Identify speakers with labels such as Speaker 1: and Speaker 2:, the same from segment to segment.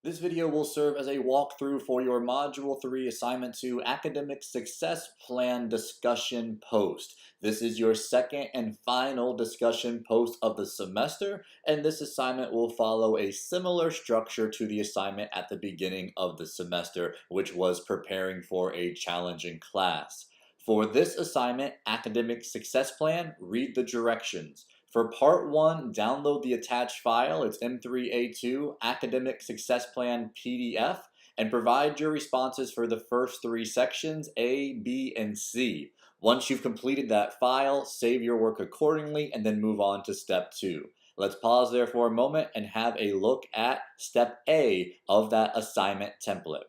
Speaker 1: This video will serve as a walkthrough for your Module 3 Assignment 2 Academic Success Plan discussion post. This is your second and final discussion post of the semester, and this assignment will follow a similar structure to the assignment at the beginning of the semester, which was preparing for a challenging class. For this assignment, Academic Success Plan, read the directions. For part 1, download the attached file, it's M3A2 Academic Success Plan PDF, and provide your responses for the first 3 sections, A, B, and C. Once you've completed that file, save your work accordingly, and then move on to step 2. Let's pause there for a moment and have a look at step A of that assignment template.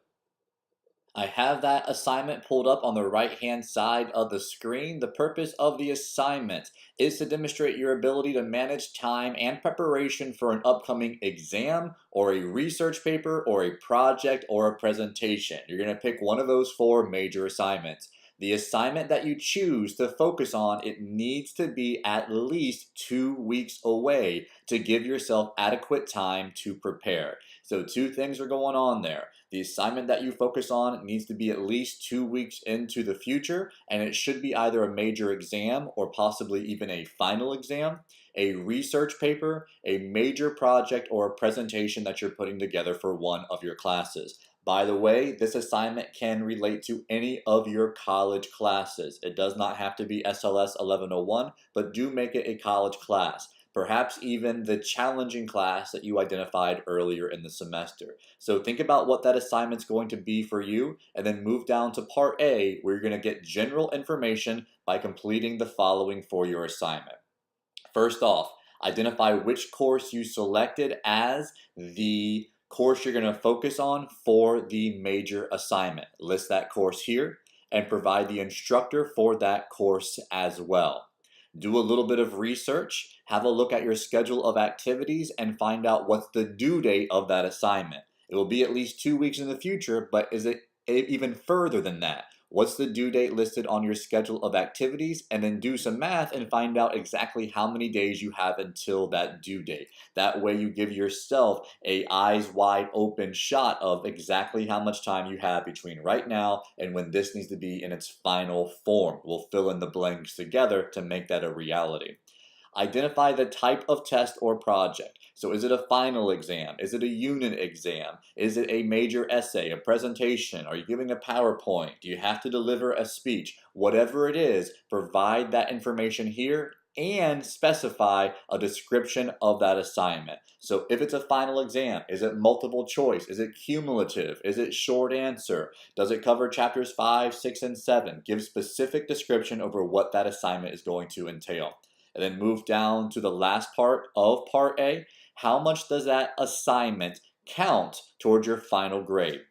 Speaker 1: I have that assignment pulled up on the right-hand side of the screen. The purpose of the assignment is to demonstrate your ability to manage time and preparation for an upcoming exam or a research paper or a project or a presentation. You're going to pick one of those 4 major assignments. The assignment that you choose to focus on, it needs to be at least 2 weeks away to give yourself adequate time to prepare. So 2 things are going on there. The assignment that you focus on needs to be at least 2 weeks into the future, and it should be either a major exam or possibly even a final exam, a research paper, a major project, or a presentation that you're putting together for one of your classes. By the way, this assignment can relate to any of your college classes. It does not have to be SLS 1101, but do make it a college class. Perhaps even the challenging class that you identified earlier in the semester. So think about what that assignment's going to be for you, and then move down to part A, where you're going to get general information by completing the following for your assignment. First off, identify which course you selected as the course you're going to focus on for the major assignment. List that course here and provide the instructor for that course as well. Do a little bit of research, have a look at your schedule of activities, and find out what's the due date of that assignment. It will be at least 2 weeks in the future, but is it even further than that? What's the due date listed on your schedule of activities? And then do some math and find out exactly how many days you have until that due date. That way you give yourself a eyes wide open shot of exactly how much time you have between right now and when this needs to be in its final form. We'll fill in the blanks together to make that a reality. Identify the type of test or project. So is it a final exam? Is it a unit exam? Is it a major essay, a presentation? Are you giving a PowerPoint? Do you have to deliver a speech? Whatever it is, provide that information here and specify a description of that assignment. So if it's a final exam, is it multiple choice? Is it cumulative? Is it short answer? Does it cover chapters 5, 6, and 7? Give specific description over what that assignment is going to entail. And then move down to the last part of part A. How much does that assignment count towards your final grade?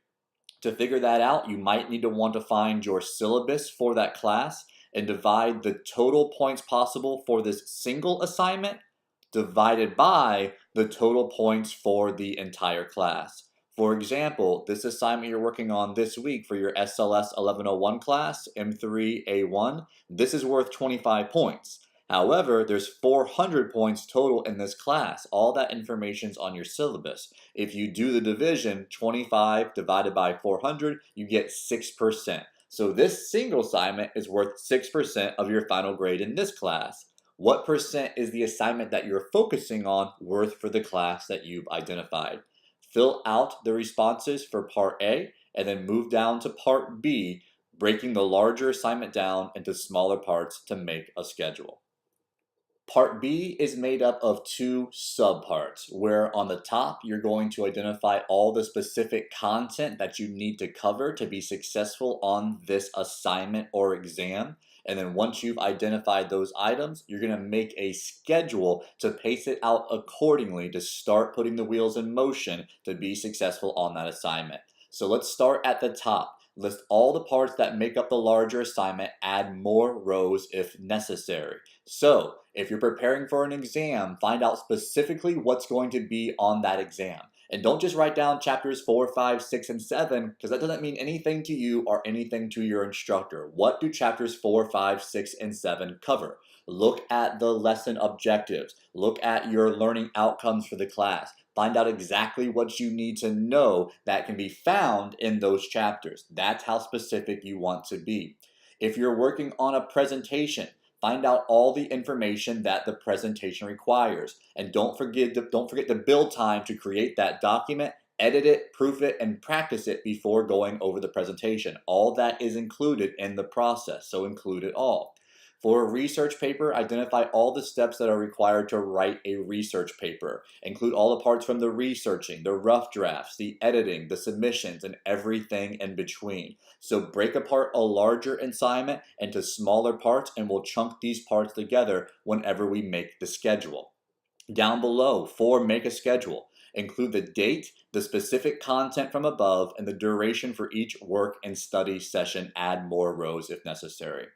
Speaker 1: To figure that out, you might need to want to find your syllabus for that class and divide the total points possible for this single assignment divided by the total points for the entire class. For example, this assignment you're working on this week for your SLS 1101 class, M3A1, this is worth 25 points. However, there's 400 points total in this class. All that information's on your syllabus. If you do the division, 25 divided by 400, you get 6%. So this single assignment is worth 6% of your final grade in this class. What percent is the assignment that you're focusing on worth for the class that you've identified? Fill out the responses for part A and then move down to part B, breaking the larger assignment down into smaller parts to make a schedule. Part B is made up of 2 subparts, where on the top you're going to identify all the specific content that you need to cover to be successful on this assignment or exam. And then once you've identified those items, you're going to make a schedule to pace it out accordingly to start putting the wheels in motion to be successful on that assignment. So let's start at the top. List all the parts that make up the larger assignment, add more rows if necessary. So, if you're preparing for an exam, find out specifically what's going to be on that exam. And don't just write down chapters 4, 5, 6, and 7, because that doesn't mean anything to you or anything to your instructor. What do chapters 4, 5, 6, and 7 cover? Look at the lesson objectives. Look at your learning outcomes for the class. Find out exactly what you need to know that can be found in those chapters. That's how specific you want to be. If you're working on a presentation, find out all the information that the presentation requires. And don't forget to build time to create that document, edit it, proof it, and practice it before going over the presentation. All that is included in the process, so include it all. For a research paper, identify all the steps that are required to write a research paper. Include all the parts from the researching, the rough drafts, the editing, the submissions, and everything in between. So break apart a larger assignment into smaller parts, and we'll chunk these parts together whenever we make the schedule. Down below, for make a schedule, include the date, the specific content from above, and the duration for each work and study session. Add more rows if necessary.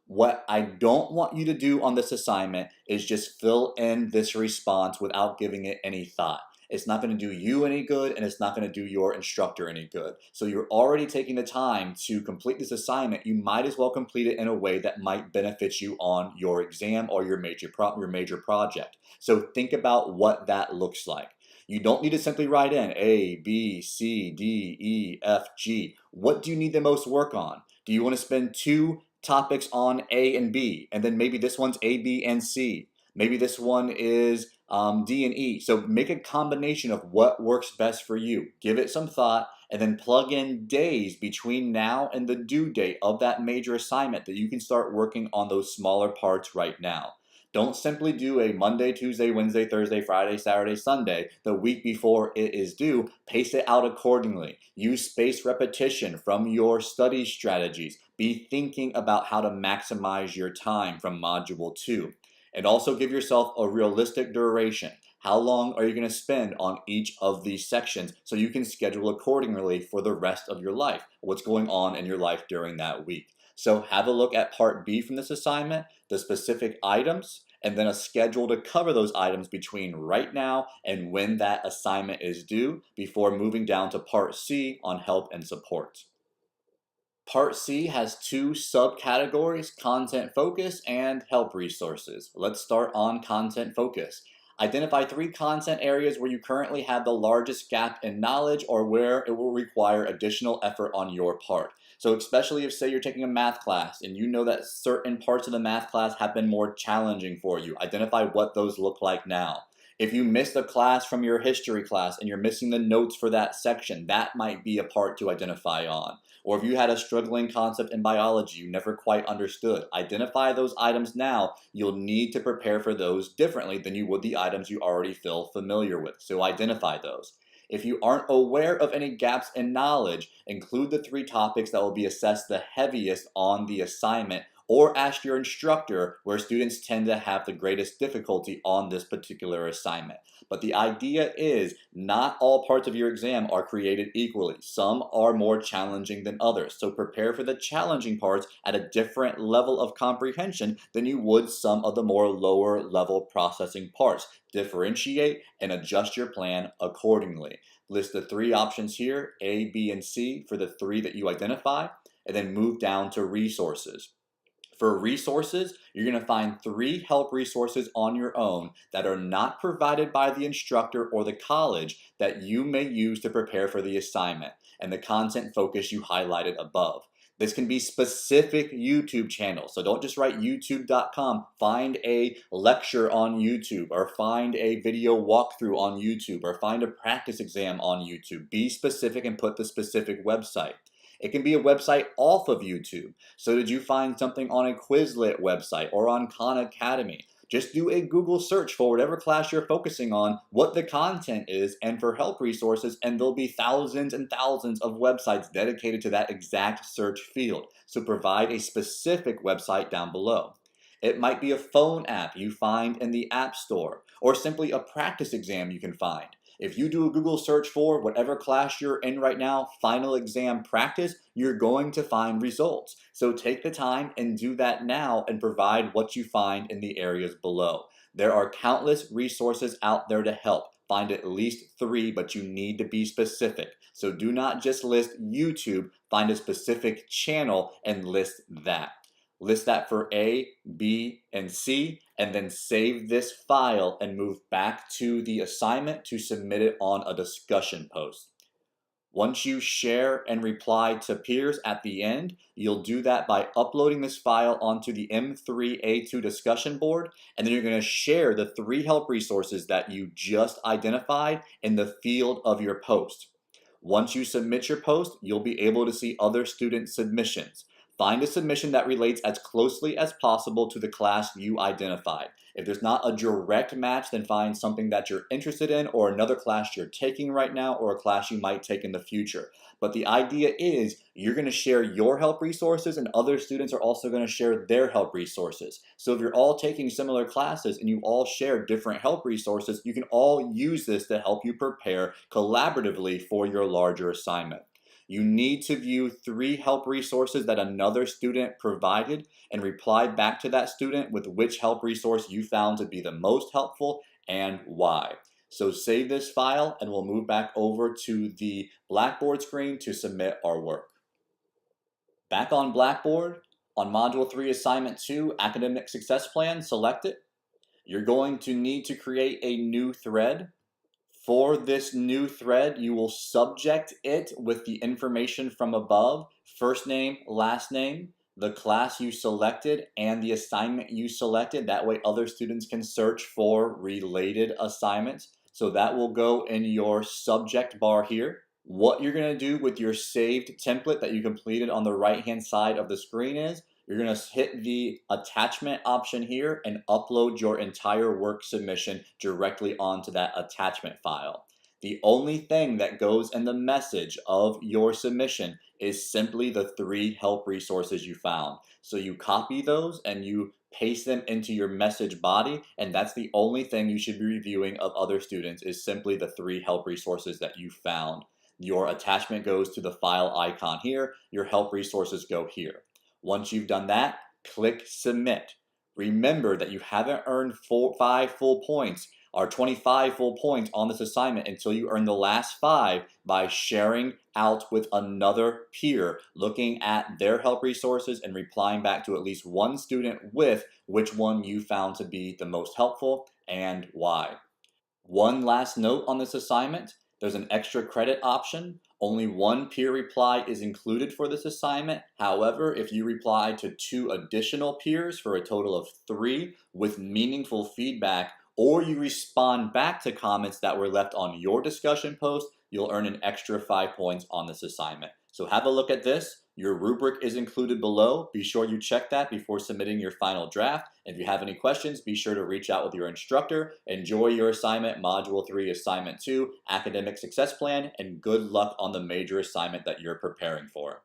Speaker 1: What I don't want you to do on this assignment is just fill in this response without giving it any thought. It's not going to do you any good, and it's not going to do your instructor any good. So you're already taking the time to complete this assignment. You might as well complete it in a way that might benefit you on your exam or your major project. So think about what that looks like. You don't need to simply write in A, B, C, D, E, F, G. What do you need the most work on? Do you want to spend 2 topics on A and B, and then maybe this one's A, B, and C? Maybe this one is D and E. So make a combination of what works best for you. Give it some thought, and then plug in days between now and the due date of that major assignment that you can start working on those smaller parts right now. Don't simply do a Monday, Tuesday, Wednesday, Thursday, Friday, Saturday, Sunday the week before it is due. Pace it out accordingly. Use spaced repetition from your study strategies. Be thinking about how to maximize your time from Module 2. And also give yourself a realistic duration. How long are you going to spend on each of these sections so you can schedule accordingly for the rest of your life, what's going on in your life during that week. So have a look at Part B from this assignment, the specific items, and then a schedule to cover those items between right now and when that assignment is due before moving down to Part C on help and support. Part C has 2 subcategories, content focus and help resources. Let's start on content focus. Identify 3 content areas where you currently have the largest gap in knowledge or where it will require additional effort on your part. So especially if, say, you're taking a math class and you know that certain parts of the math class have been more challenging for you, identify what those look like now. If you missed a class from your history class and you're missing the notes for that section, that might be a part to identify on. Or if you had a struggling concept in biology you never quite understood, identify those items now. You'll need to prepare for those differently than you would the items you already feel familiar with. So identify those. If you aren't aware of any gaps in knowledge, include the 3 topics that will be assessed the heaviest on the assignment, or ask your instructor where students tend to have the greatest difficulty on this particular assignment. But the idea is not all parts of your exam are created equally. Some are more challenging than others. So prepare for the challenging parts at a different level of comprehension than you would some of the more lower level processing parts. Differentiate and adjust your plan accordingly. List the 3 options here, A, B, and C, for the 3 that you identify, and then move down to resources. For resources, you're going to find 3 help resources on your own that are not provided by the instructor or the college that you may use to prepare for the assignment and the content focus you highlighted above. This can be specific YouTube channels, so don't just write youtube.com. Find a lecture on YouTube, or find a video walkthrough on YouTube, or find a practice exam on YouTube. Be specific and put the specific website. It can be a website off of YouTube. So did you find something on a Quizlet website or on Khan Academy? Just do a Google search for whatever class you're focusing on, what the content is, and for help resources, and there'll be thousands and thousands of websites dedicated to that exact search field. So provide a specific website down below. It might be a phone app you find in the App Store, or simply a practice exam you can find. If you do a Google search for whatever class you're in right now, final exam practice, you're going to find results. So take the time and do that now and provide what you find in the areas below. There are countless resources out there to help. Find at least 3, but you need to be specific. So do not just list YouTube, find a specific channel and list that. List that for A, B, and C, and then save this file and move back to the assignment to submit it on a discussion post. Once you share and reply to peers at the end, you'll do that by uploading this file onto the M3A2 discussion board, and then you're going to share the 3 help resources that you just identified in the field of your post. Once you submit your post, you'll be able to see other student submissions. Find a submission that relates as closely as possible to the class you identified. If there's not a direct match, then find something that you're interested in or another class you're taking right now or a class you might take in the future. But the idea is you're going to share your help resources and other students are also going to share their help resources. So if you're all taking similar classes and you all share different help resources, you can all use this to help you prepare collaboratively for your larger assignment. You need to view 3 help resources that another student provided and reply back to that student with which help resource you found to be the most helpful and why. So save this file and we'll move back over to the Blackboard screen to submit our work. Back on Blackboard, on Module 3 Assignment 2, Academic Success Plan, select it. You're going to need to create a new thread. For this new thread, you will subject it with the information from above, first name, last name, the class you selected, and the assignment you selected. That way other students can search for related assignments. So that will go in your subject bar here. What you're going to do with your saved template that you completed on the right-hand side of the screen is you're going to hit the attachment option here and upload your entire work submission directly onto that attachment file. The only thing that goes in the message of your submission is simply the 3 help resources you found. So you copy those and you paste them into your message body, and that's the only thing you should be reviewing of other students is simply the 3 help resources that you found. Your attachment goes to the file icon here, your help resources go here. Once you've done that, click Submit. Remember that you haven't earned 5 full points or 25 full points on this assignment until you earn the last 5 by sharing out with another peer, looking at their help resources and replying back to at least one student with which one you found to be the most helpful and why. One last note on this assignment, there's an extra credit option. Only 1 peer reply is included for this assignment. However, if you reply to 2 additional peers for a total of 3 with meaningful feedback, or you respond back to comments that were left on your discussion post, you'll earn an extra 5 points on this assignment. So have a look at this. Your rubric is included below. Be sure you check that before submitting your final draft. If you have any questions, be sure to reach out with your instructor. Enjoy your assignment, Module 3, Assignment 2, Academic Success Plan, and good luck on the major assignment that you're preparing for.